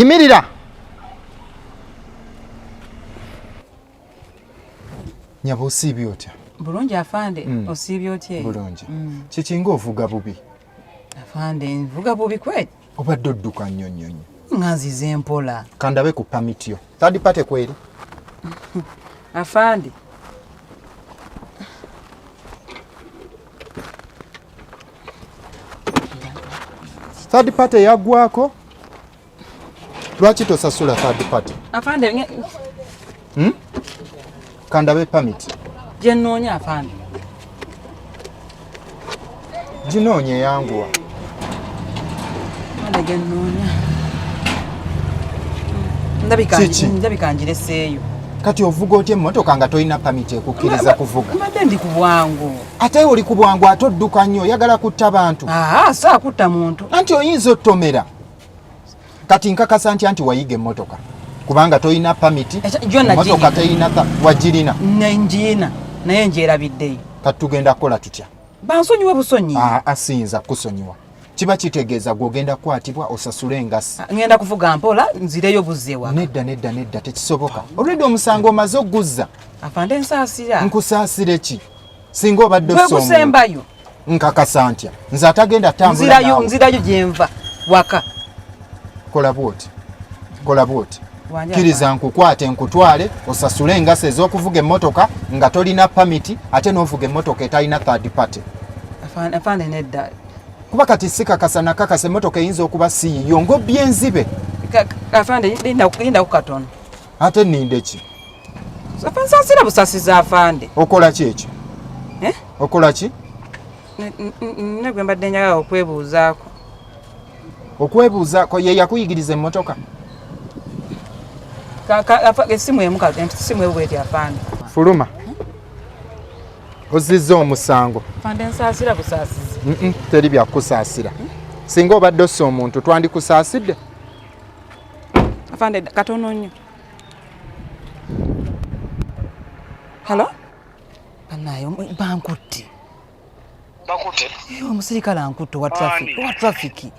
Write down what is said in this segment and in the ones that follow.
Yimirira. Nyabo osiibye otya? Bulungi afande, osiibye otya? Bulungi. Kikinga ovuga bubi. Afande, nvuga bubi kweli? Obadde odduka nnyo nnyo nnyo. Nganzize mpola. Kandabe ku permit yo. Third party kweli? Afande. Third party yagwako? Lwaki tosasula third party? Afande, Kandabe permit. Jennoonya afande. Ginoonye yanguwa. Afande gennoonya. Ndabika ngireseeyo. Kati ovuga otya emmotoka nga tolina permit ekukkiriza kuvuga? Mbadde ndi ku bwangu. Ate oli ku bwangu ate odduka nnyo oyagala kutta bantu. Saakutta muntu. Anti oyinza ottomera. Kati nkakasa nti wayiga emmotoka. Kubanga tolina permit. Emmotoka teyina wagirina. Nenjina naye njerabiddeyo. Kati tugenda kukola tutya? Bansonyiwa busonyi. Asinza kusonyiwa. Kiba kitegeeza gw'ogenda kukwatibwa osasule engasi. Ngenda kuvuga mpola nzireyo buzzewa. Nedda tekisoboka. Olwedde omusango omaze ogguzza. Afande nsaasira. Nkusaasire ki? Singa obadde osoomo. Gwe kusembayo. Nkakasa ntya. Nze atagenda tambula nawe. Nzirayo gyenva waka. Kola bwoti. Kiriza nkukwate nkutwale osasule engasi ez'okuvuga emmotoka nga tolina permit ate n'ovuga emmotoka etalina third party. Afande nedda. Kuba kati sikakasa nakakasa emmotoka eyinza okuba siiyo ng'obbye enzibe. Afande linda ku katono. Ate nninde ki? Afande nsaasira busasiza afande. Okola ki ekyo? Okola ki? Negwe mbadde njagala okwebuuzaako. Okwebuuzaako ye yakuyigiriza emmotoka? Essimu ebweti afande. Fuluma. Ozizza omusango. Afande nsaasira busaasiza. Teri byakusaasira. Singa obadde ossa omuntu twandikusaasidde? Afande katono nnyo. Halo? Anayo bankutte. Bakutte? Omusirikale ankutte wa traffic.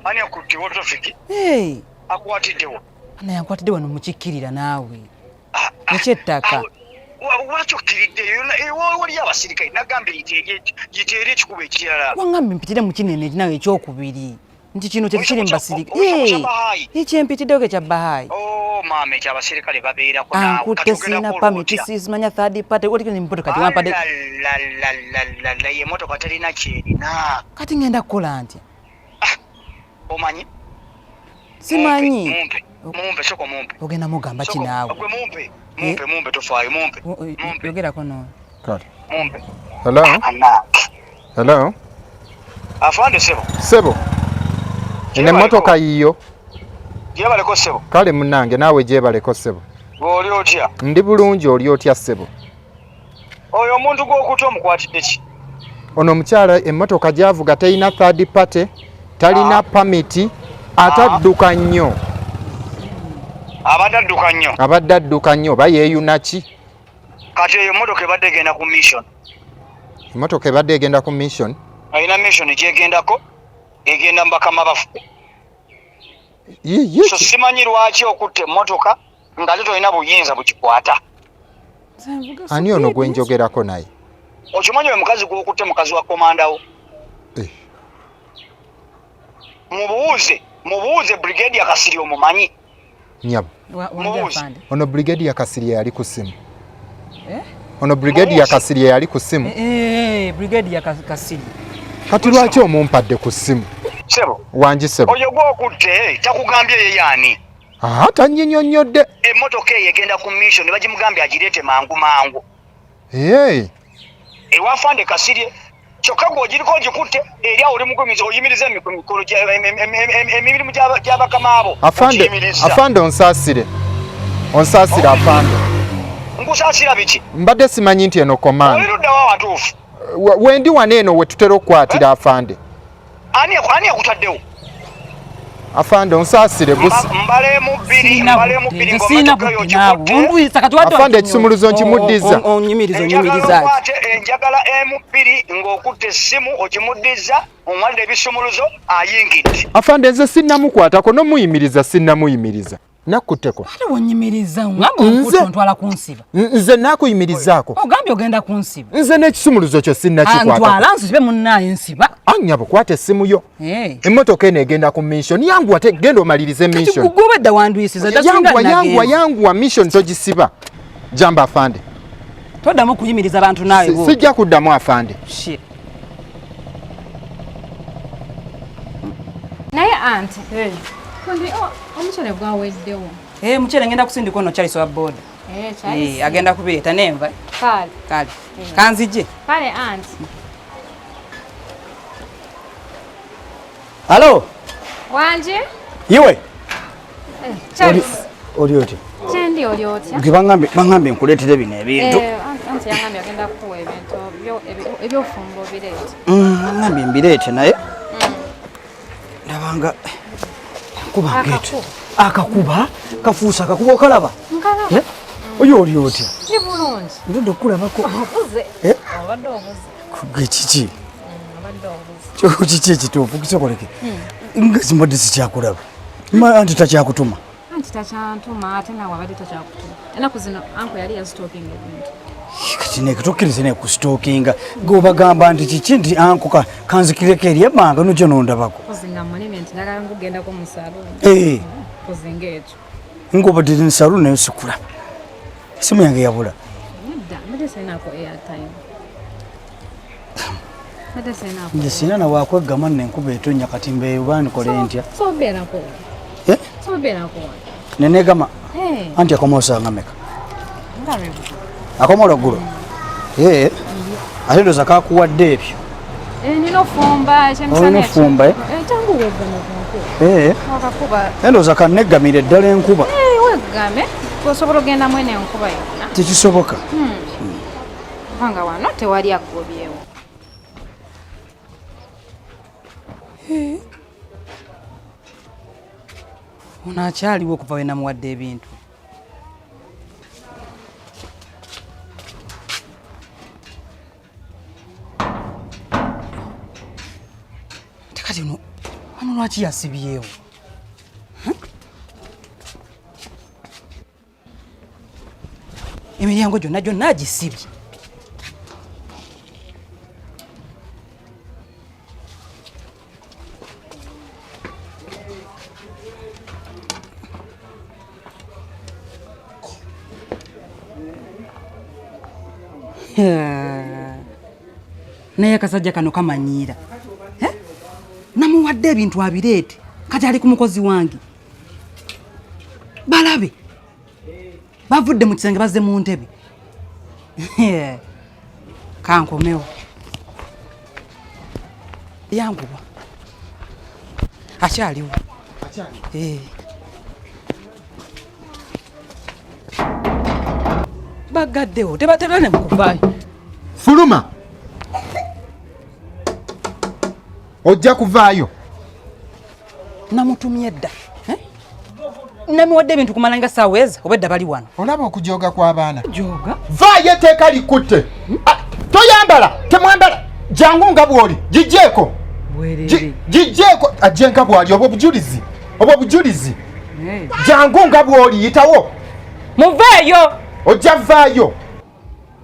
Ani akutte wa traffic? Akwatiddewo. Anayo ankwatidde wano mukikkirira naawe. Ekyettaka. Lwaki okkiriddeyo? Waliyo abasirikale nagambye yiteere ekikubo ekirala. Wangambye mpitire mu kinene nawe ekyokubiri. Nti kino tekiri mu basirikale. Ekyempitiddewo ke kya Bahayi. Maama ekyabasirikale babeerako naawe. Ankutte sina permit simanya third party. Oli kino emmotoka tewampadde. Ye emmotoka terina kyerina. Kati ngenda kukola ntya? Omanyi? Simanyi. Mumpe soko mumpe. Ogenda mugamba ki naawe? Gwe mumpe tofaayo mumpe. Yogerako no. Kale. Mumpe. Hello? Afande Sebo. Ene emmotoka yiyo. Gyebaleko Sebo. Kale munnange naawe gyebaleko Sebo. Oli otya? Ndi bulungi oli otya Sebo? Oyo omuntu gw'okuta omukwatidde ki? Ono omukyala emmotoka gy'avuga teyina third party, talina permit, atadduka nnyo. Abadde adduka nnyo oba yeeyuna ki? Kati eyo emmotoka ebadde egenda ku mission. Emmotoka ebadde egenda ku mission? Alina mission gyegendako, egenda mu bakama bafu. So simanyi lwaki okutte emmotoka nga tolina buyinza bukikwata. Ani ono gwe njogerako naye? Okimanyi oyo mukazi gw'okutte mukazi wa komandawo? Mubuuze brigade ya Kasiri omumanyi? Nyabo. Ono brigade ya Kasiri yali ku simu. Ono brigade ya Kasiri yali ku simu. Brigade ya Kasiri. Kati lwaki omumpadde ku simu? Sebo. Wangi Sebo. Oyo gw'okutte takugambye ye yaani. Tannyonnyodde. Emmotoka eyo egenda ku mission bagimugambye agireete mangu. Ewafande Kasiri kyokka gw'ogiriko ogikutte eri awo oli mugulumiza oyimiriza emikolo emirimu gy'abakama abo. Afande onsaasire afande. Nkusaasira biki? Mbadde simanyi nti eno command. Oluddawo watuufu. Wendi wano eno we tutera okukwatira afande. Ani akutaddewo? afande onsasire busi mbale mu bbiri sina nawe undu sakati watu afande ekisumuluzo nkimuddiza onyimiriza enjagala M2 ng'okutte essimu okimuddiza omwalira ebisumuluzo ayingidde afande nze sinnamukwatako nomuyimiriza sinnamuyimiriza nakutteko ate wonyimiriza ngamba ntwala kunsiba nze nakuyimirizaako ogambye ogenda kunsiba nze n'ekisumuluzo kyo sinnakikwata ntwala nsibe munnaye nsiba anyabo kwata essimu yo emmotoka eno egenda ku mission yanguwa tegenda omalirize mission gubedda wanduyisiza yanguwa mission togisiba jamba afande toddamu kuyimiriza abantu naawe sijja kuddamu afande naye anti omukyere gwaweddewo mukyere ngenda kusindika ono Charles wa boda agenda kubireeta nenva kale kanzije kale anti Halo wanje iwe Charles oli oti kyendi oli otya bangambe nkuleetere bino ebintu anti yangambye agenda kukuwa ebintu ebyofumba obireete bangambe mbireete naye ndabanga kuba ngeetu akakuba kafuusa akakuba okalaba oyo oli otya ndi bulungi ndodde okulabako obuze obadde obuze kiki obadde obuze kiki ekituufu kisoboleke nga zimbadde sikyakulaba anti takyakutuma anti takyantuma ate nawe abadde takyakutuma ennaku zino anko yali yazitookinga ebintu kati nekitukkirize nekusitookinga gobagamba nti kiki nti anko kanzikireko eri ebbanga nokyo nondabako kozinga munene nti ndagala ngugendako mu saluuni kozinga ekyo ngobadde ni saluuni nayo sikulaba esimu yange yabula nedda mbadde sirinaako airtime nze sina nawakweggama nenkuba etonnya kati mbeeyo banikole ntya nenegama anti akoma osanga meka akoma olwaggulo ate ndoza kakuwadde ebyo olina ofumba endoza kaneggamire eddala enkuba osobola ogenda mwene enkuba yonna tekisoboka kubanga wano tewali aggobyewo ono akyaliwo okuva we namuwadde ebintu tekati ono lwaki yasibyewo emiryango gyonna agisibye naye akasajja kano kamanyiira namuwadde ebintu abireete kati ali ku mukozi wange balabe bavudde mu kisenge bazze mu ntebe kankomewo yanguwa akyaliwo bagaddewo tebatebane mukuvaayo fuluma ojja kuvaayo namutumye dda namuwadde ebintu kumala nga saawa eza oba edda bali wano olaba okujooga kw'abaana joga vaayo etteeka likutte toyambala temwambala jangu nga bw'oli gijjeeko gijjeeko ajje nga bw'ali obwo obujulizi jangu nga bw'oli yitawo muveeyo ojja vaayo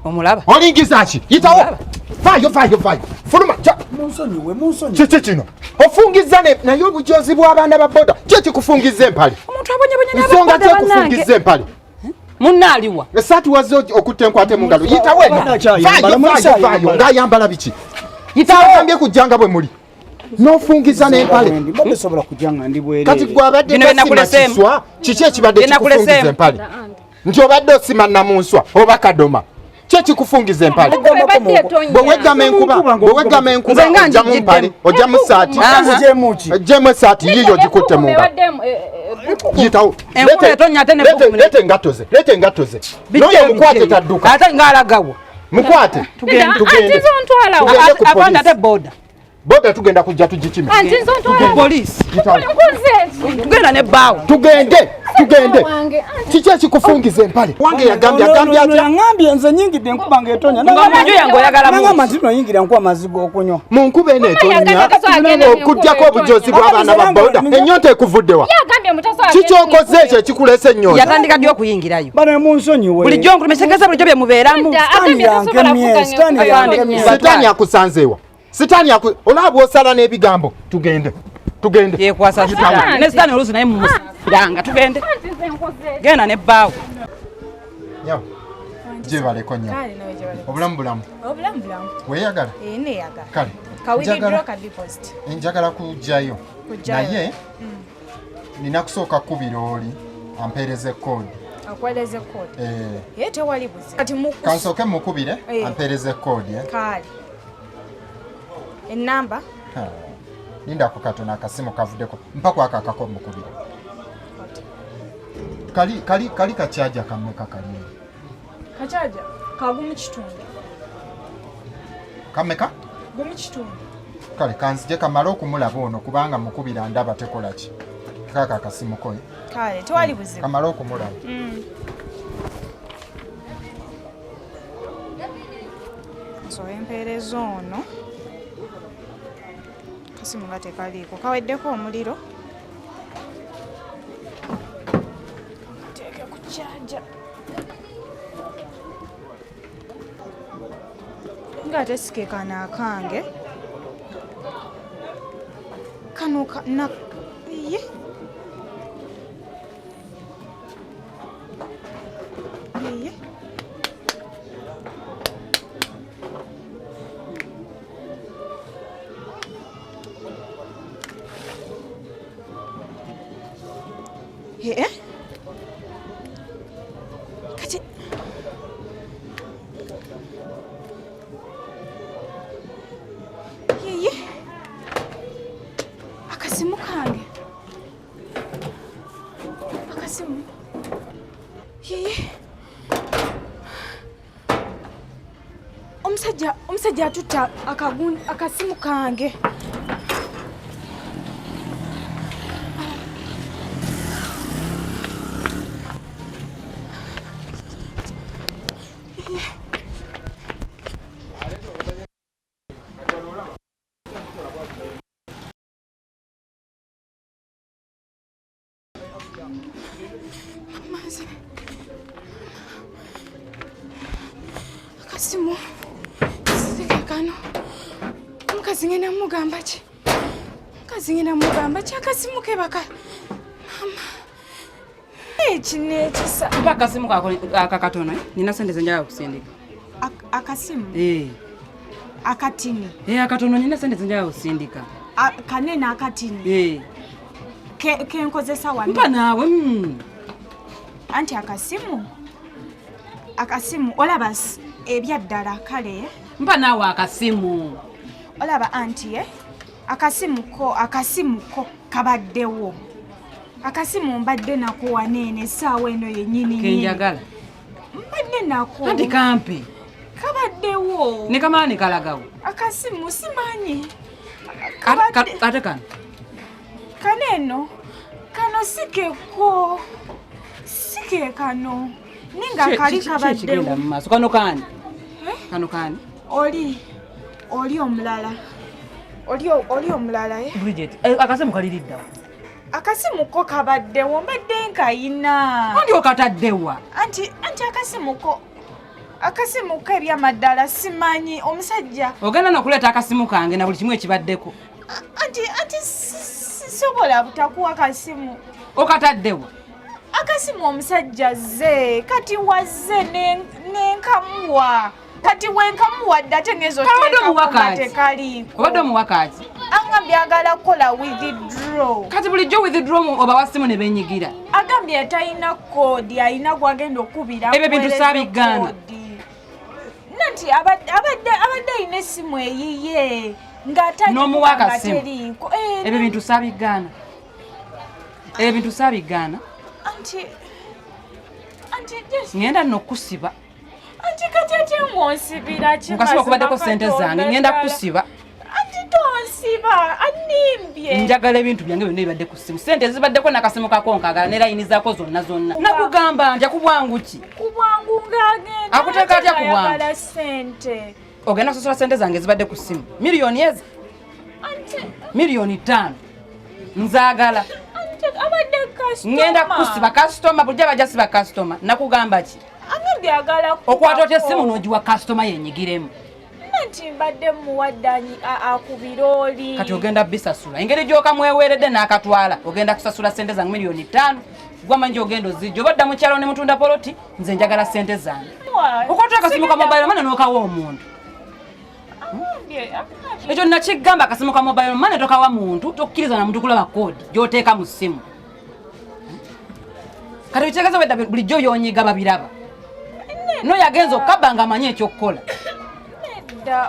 omulaba olingiza ki yitawo vaayo fuluma kiki kino ofungiza naye obujozi bw'abaana ba boda kyekikufungiza empale omuntu abonyabonye nsonga kyekufungiza empale munnaaliwa esaati wazze okutta enkwate mu ngalo yitawo vaayo ng'ayambala biki yitawambye kujjanga bwe muli n'ofungiza n'empale kati gw'abadde tasimakiswa kiki ekibadde kikufungiza empale nti obadde osima namunswa oba kadoma kyekikufungiza empale bweweggama enkuba ojjamu mpale ojjamu saati ojjemu esaati yiyo gikutte mu ngalo yitawo leeta engatto ze n'oyo omukwate tadduka ate ng'alagawo mukwate apanda ate boda boda tugenda kujja tugikime Anti nzonto Police. nkunze. Genda ne bawo. Tugende. Kiki ekikufungiza empale? Wange yangambye nze nyingidde nkuba ng'etonya. Ng'amanju yange oyagala mungi. Nangamba nti noyingira nkuba amazigo okunywa. Mu nkuba eno etonya okuddako obujozi bw'abaana ba boda. Ennyonta ekuvuddewa. Yagambye mutaso Kiki okoze ekyo ekikulesa ennyonta? Yatandika ddi okuyingirayo. Bano munsonyiwe. Bulijjo nkulumesegeza bulijjo bye mubeeramu. Sitaani akusanzeewa. Olaba osala n'ebigambo. Tugende. Yekwasa sitaani. Ne sitaani oluusi naye mumusiranga. Tugende. Genda ne bbaawo. Nyawo. Gyebaleko nnyo. Obulamu. Weeyagala? Neyagala. Kale. Kawididro ka deposit. Njagala kujjayo. Naye nina kusooka kkubira oli ampeereze koodi. Akweleze koodi. Ye tewali buzi. Kati mukusi. Kansooke mukubire ampeereze koodi. Kale. Enamba? Linda kukatona akasimu kavuddeko. Mpaka akakako mukubire. Kali kachaja kameka kali. Kachaja kagumu kitundu. Kameka? Gumu kitundu. Kale kanzije kamala okumulaba ono kubanga mukubira ndaba tekola ki. Kaka akasimu koye. Kale tewali buzibu. Kamala okumulaba. So empeerezo ono. Kasimu nga tekaliko. Kaweddeko omuliro. Teeke ku chaja. Nga tesikekana akange. Kano na ye. Ye. Ye. Kati ye. Akasimu kange. Akasimu. Ye. Omusajja atutta akasimu kange. Akasimu. Sikekano. Omukazi ngenda mugamba ki? Akasimu ke baka. Mama. Ekisa. Mpa akasimu akakatono. Nina sente zenjala kusindika. Akasimu? Akatini. Akatono nina sente zenjala kusindika. Kanene akatini. Kenkozesa wano. Mpa naawe. Anti akasimu olaba ebyaddala kale. Mpa naawe akasimu. Olaba anti akasimu ko kabaddewo. Akasimu mbadde nako wanene saawa eno yennyini. Kenjagala. Mbadde nako. Anti kampi. Kabaddewo. Ne kamala ne kalagawo. Akasimu simanyi. Ate kano. Kaneno. Kano sikeko. Kano. Ninga kali kabaddewo. Maaso kano kani? Kano kani? Oli omulala. Oli omulala Bridget, akasimu kaliridda. Akasimu ko kabaddewo mbadde nkayina. Andi okataddewa. Anti akasimu ko ebyamaddala simanyi omusajja. Ogenda nokuleeta akasimu kange na buli kimu ekibaddeko. Anti sisobola butakuwa akasimu. Okataddewa. Akasimu omusajja ze kati wazze nenkamuwa. Kati wenkamuwadde ate ngezo tekaliko. Obadde omuwakazi. Angambye agala kukola withdraw. Kati bulijjo withdraw oba wasimu ne benyigira. Agambye talina koodi alina gwagenda okubira. Ebyo bintu saabigaana. Nanti abadde alina essimu eyiye n'omuwaka ssimu. Ebyo bintu saabigaana. Ebyo bintu saabigaana. Anti ngenda n'okusiba. Anti kati ate ng'onsibira kibazo. Mukasiba okubaddeko ssente zange ngenda kusiba. Anti tonsi. Siba animbye. Njagala ebintu byange byonna bibadde ku ssimu. Sente zibaddeko n'akasimu kako nkagala ne layini zaako zonna. Nakugamba nja ku bwangu ki? Ku bwangu ng'agenda. Akuteeka atya ku bwangu? Ayagala sente. Ogenda kusasula sente zange zibadde ku ssimu. Miliyoni ezi? Miliyoni 5. Nzaagala. Abadde customer. Ngenda kusiba customer bujja bajja siba customer. Nakugamba ki? Byagala okwata otya essimu n'ogiwa customer yenyigiremu. Nti mbadde muwaddanyi akubiroli. Kati ogenda bisasula. Engeri gy'okamweweeredde n'akatwala. Ogenda kusasula sente zange miliyoni 5. Gwa manji ogenda ozijja. Obadda mu kyalo ne mutunda poloti, nze njagala sente zange. Okwata akasimu ka mobile money n'okawa omuntu. Ekyo nakigamba akasimu ka mobile money tokawa muntu, tokkiriza na muntu kulaba kodi gy'oteeka mu ssimu. Kati bitegeeza wedda bulijjo y'onyiga babiraba. No yagenza okukaba nga amanyi ekyokukola.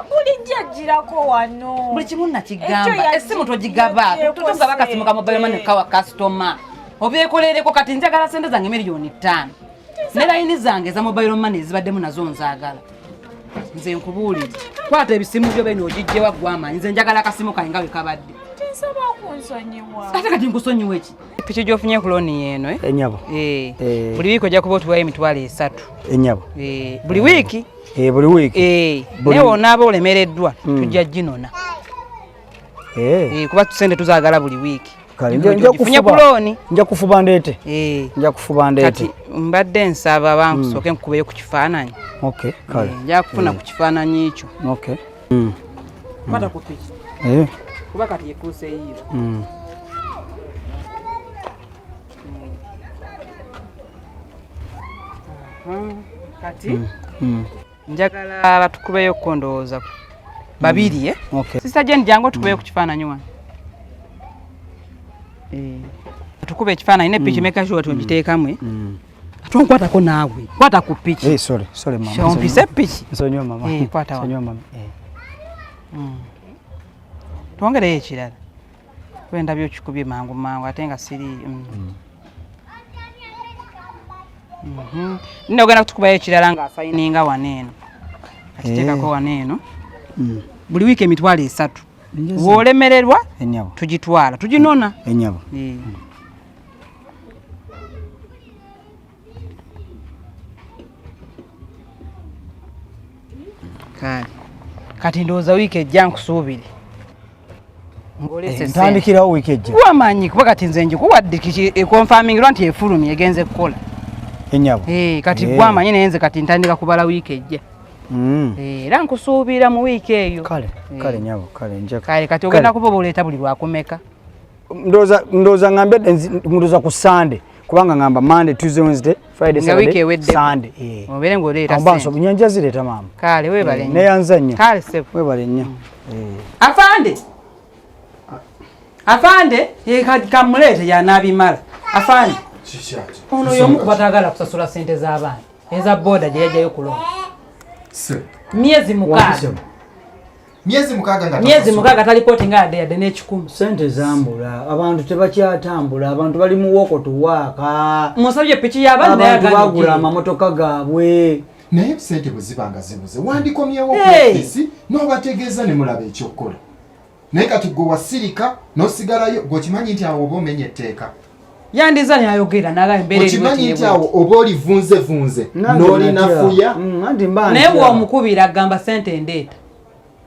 Bulijjo ajjirako wano. Buli kimu nakigamba. Essimu togigaba. Tosaba akasimu ka mobile money kawa customer. Obyekolereko kati njagala sente zange miliyoni 5. Ne layini zange za mobile money zibaddemu nazo nzaagala. Nze nkubuulire. Kwata ebisimu byo beno ogijjewa gw'amaanyi. Nze njagala akasimu kange nga bwe kabadde. Nsaba kunsonyiwa. Ate kati nkusonyiwa eki? Piki gy'ofunye ku looni y'eno Enyabo. Buli wiiki ojja kuba otuwayo emitwalo 3. Enyabo. Buli wiiki? Buli wiiki. Naye onaaba olemereddwa tujja ginona. Kuba tusente tuzaagala buli wiiki. Nja kufuba ndeete. Nja kufuba ndeete. Kati mbadde nsaba bankusooke nkukubeyo ku kifaananyi. Okay, kale. Nja kufuna ku kifaananyi ekyo. Okay. Kwata ku piki. Kuba kati yekuuse yiyo. Kati njagala batukubeyo kondooza babiri Sister Jane jangu tukubeyo ku kifaananyi wano. Tukube ekifaananyi ne piki make sure tugiteekamu. Tonkwatako naawe. Kwata ku piki. Sorry mama. Shompise piki. Nsonyiwa mama. Kwata nsonyiwa mama. Twongereyo ekirala. Wenda byokikubye mangu ate nga siri. Nina ogenda kutukubayo ekirala nga asayininga waneeno. Akiteekako waneeno. Buli wiiki emitwalo 3. Bw'olemererwa tugitwala tuginona. Enyabo. Kati ndowooza wiiki ejja nkusuubire. Ntandikirawo wiiki ejja. Wamanyi kuba kati nze njikuwadde ekonfamingirwa nti efulumye egenze kukola. Enyabo. Kati gwamanyi naye nze kati ntandika kubala wiiki ejja. Era nkusuubira mu wiiki eyo. Kale nyabo, kale njaka. Kale kati ogenda kuba oleeta buli lwakumeka. Ndowooza ngambye ndowooza ku Sunday. Kubanga ngamba Monday, Tuesday, Wednesday, Friday, Saturday, Sunday. Obere ng'oleeta sente. Ambanso bunyanja zireeta mama. Kale weebale nnyo. Neyanza nnyo. Kale sebo. Weebale nnyo. Afande, kamuleete y'anaabimala. Afande. Ono y'omu ku batagala kusasula sente z'abaana. Eza boda gye yajjayo kulonda. Miezi 6. Miezi 6 talipooti nga yadde n'ekikumi. Sente zambula, abantu tebakyatambula, abantu bali mu woko tuwaaka. Musabye piki y'abaana naye abantu bagula amamotoka gaabwe. Naye sente bwe zibanga zibuze wandikomyewo kwesi n'obategeeza ne mulaba ekyokukola. Naye kati gwe wasirika n'osigalayo gwekimanyi nti awo oba omenye etteeka. Yandiza n'ayogera n'agamba embeera eriwo okimanyi nti awo oba olivunze n'olinafuya. Naye bw'omukubira agamba sente ndeeta.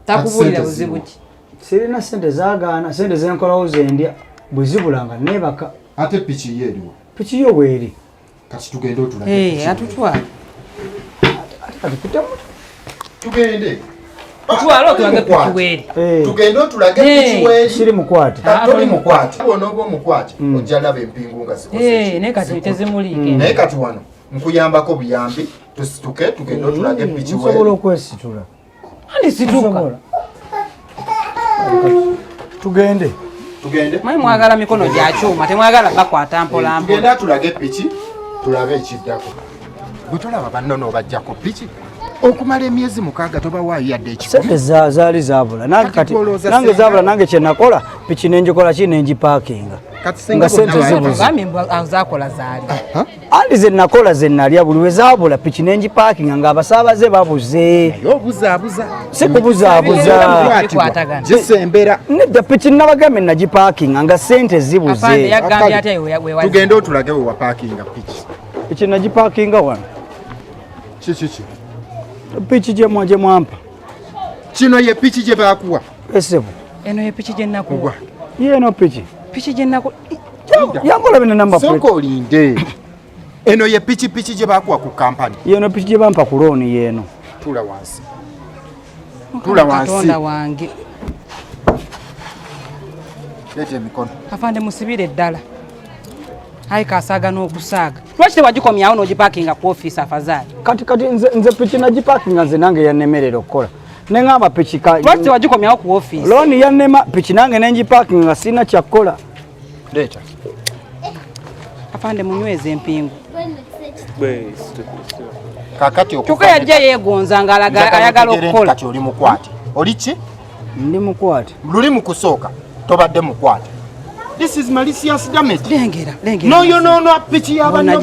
Takubuulira buzibu ki? Sirina sente zaagaana, sente zenkolawo zendya bwe zibulanga neebaka. Ate piki ye eriwo? Piki yo bweri. Kati tugende otulage. Atutwala. Tugende. Tutwala otulage piki weeri. Tugende otulage piki weeri. Siri mukwate. Toli mukwate. Bw'onooba omukwate ojja laba empingu nga zikoze. Naye kati tezimuliike. Naye kati wano nkuyambako buyambi tusituke tugende otulage piki weeri. Nsobola okwesitula. Ani situka. Tugende. Mwe mwagala mikono gya kyuma temwagala bakwata mpola mpola. Tugenda tulage piki tulabe ekiddako. Bwe tolaba banno n'obajjako piki okumala emyezi 6 tobawaayo yadde ekikumi. Sente zaali zaabula. Nange kati nange zaabula nange kye nakola piki nenjikola ki nenjipaakinga. nga sente zibuze azakola zaali andi ze nakola ze nalya buli we zaabula piki nengi parking nga abasaabaze babuze si kubuzaabuza gisembera nedda piki nabagambe nagiparkinga nga sente zibuze tugende otulage we waparkinga piki nagiparkinga wano kiki piki gye mwampa kino ye piki gye bakuwa esebo eno ye piki gye nakuwa yeno piki gye naku yangola bina namba plate soko olinde eno ye piki gye bakuwa ku kampani yeno piki gye bampa ku loan yeno tula wansi Katonda wange lete mikono afande musibire ddala ayi kasaaga n'okusaaga lwaki tewagikomyawo n'ogipakinga ku office afazali kati nze piki nagipakinga nze nange yannemerera okukola neŋŋamba piki lwaki tewagikomyawo ku office loan yannema piki nange nengipakinga nga sirina kyakkola leta afande munyweze empingu kakati kyokka yajja yeegonza ng'ayagala okukola kati oli mukwate oli ki ndi mukwate luli mu kusooka tobadde mukwate this is malicious damage lengera noyonoonwa piki y'abanno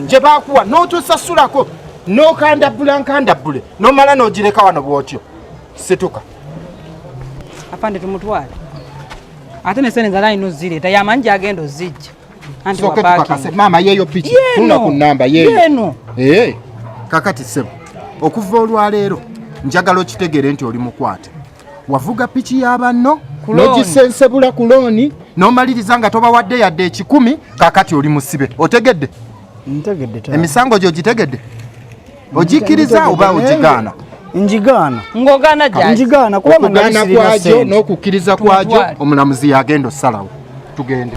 gye bakuwa n'otosasulako n'okandabbulankandabbule n'omala n'ogireka wano bw'otyo situka afande tumutwale ate nesene nzala ino zireeta yamanyi gyagenda ozijja anti maama yeeyo piki tuna ku namba yeeno kakati ssebo okuva olwaleero njagala okitegere nti oli mukwate wavuga piki y'abanno n'ogisensebula ku looni n'omaliriza nga tobawadde yadde 10 kakati oli musibe otegedde emisango gyo gitegedde ogikkiriza oba ogigaana njigaana ng'ogaana gyaki njigaana kubanga okugaana kwagyo n'okukkiriza kwagyo omulamuzi yagenda osalawo tugende